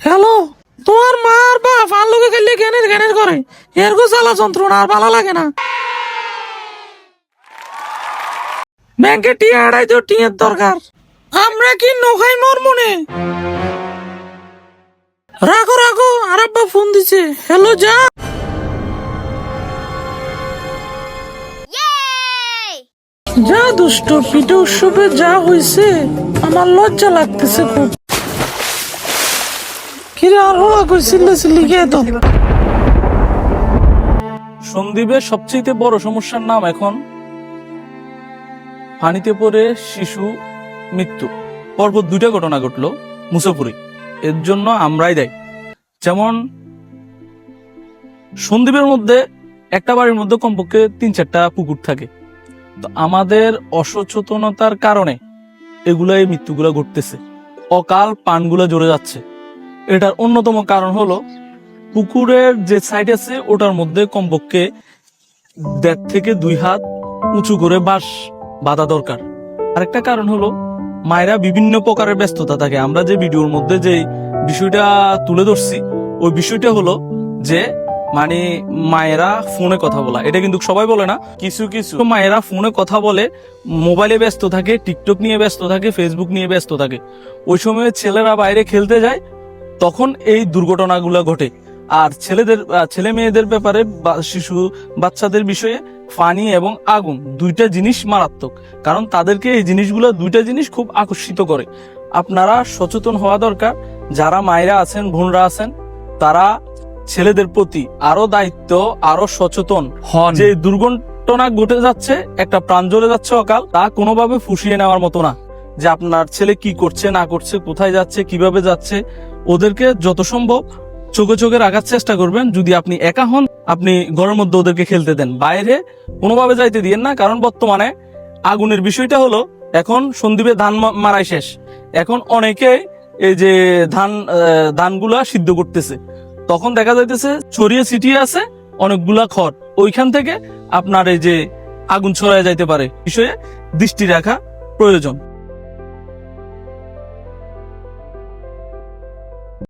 Hello, তোমার মা আর বাপ আলুকে খেললে জ্ঞানের জ্ঞানের করে এরকম জ্বালা যন্ত্রণা আর ভালো লাগে না। ব্যাংকে টিয়া আড়াই তো টিয়ের দরকার। আমরা কি নখাই মর মনে? রাখো রাখো, আর আব্বা ফোন দিছে। হ্যালো যা। যা দুষ্ট, পিঠে উৎসবে যা হয়েছে আমার লজ্জা লাগতেছে খুব। কিরে আর হলা কই চিল্লি কে তো? সন্দ্বীপের সবচেয়ে বড় সমস্যার নাম এখন পানিতে পড়ে শিশু মৃত্যু। পরপর দুইটা ঘটনা ঘটলো মুসাফুরি, এর জন্য আমরাই দায়ী। যেমন সন্দ্বীপের মধ্যে একটা বাড়ির মধ্যে কমপক্ষে 3-4টা পুকুর থাকে, তো আমাদের অসচেতনতার কারণে এগুলা এই মৃত্যুগুলা ঘটতেছে। অকাল পানগুলা জড়ে যাচ্ছে। এটার অন্যতম কারণ হলো পুকুরের যে সাইড আছে ওটার মধ্যে কমপক্ষে 1.5 থেকে 2 হাত উঁচু করে বাঁশ বাঁধা দরকার। আরেকটা কারণ হলো মায়েরা বিভিন্ন প্রকারের ব্যস্ততা থাকে। আমরা যে ভিডিওর মধ্যে যে বিষয়টা তুলে ধরছি ওই বিষয়টা হলো যে মানে মায়েরা ফোনে কথা বলা, এটা কিন্তু সবাই বলে না, কিছু কিছু মায়েরা ফোনে কথা বলে, মোবাইলে ব্যস্ত থাকে, টিকটক নিয়ে ব্যস্ত থাকে, ফেসবুক নিয়ে ব্যস্ত থাকে। ওই সময় ছেলেরা বাইরে খেলতে যায়, তখন এই দুর্ঘটনাগুলো ঘটে। আর ছেলে মেয়েদের ব্যাপারে শিশু বাচ্চাদের বিষয়ে পানি এবং আগুন দুইটা জিনিস মারাত্মক, কারণ তাদেরকে এই জিনিসগুলো দুইটা জিনিস খুব আকর্ষিত করে। আপনারা সচেতন হওয়া দরকার। যারা মায়েরা আছেন, বোনরা আছেন, তারা ছেলেদের প্রতি আরো দায়িত্ব, আরো সচেতন হন। যে দুর্ঘটনা ঘটে যাচ্ছে, একটা প্রাণ জ্বলে যাচ্ছে অকাল, তা কোনোভাবে ফুসিয়ে নেওয়ার মতো না। যে আপনার ছেলে কি করছে না করছে, কোথায় যাচ্ছে, কিভাবে যাচ্ছে, ওদেরকে যত সম্ভব চোখে চোখে রাখার চেষ্টা করবেন। যদি আপনি একা হন, আপনি ঘরের মধ্যে ওদেরকে খেলতে দেন, বাইরে কোনোভাবে যাইতে দিয়েন না। কারণ বর্তমানে আগুনের বিষয়টা হলো, এখন সন্দ্বীপে ধান মারাই শেষ, এখন অনেকে এই যে ধানগুলা সিদ্ধ করতেছে, তখন দেখা যাইতেছে ছড়িয়ে ছিটিয়ে আছে অনেকগুলা খড়, ওইখান থেকে আপনার এই যে আগুন ছড়ায় যাইতে পারে। বিষয়ে দৃষ্টি রাখা প্রয়োজন।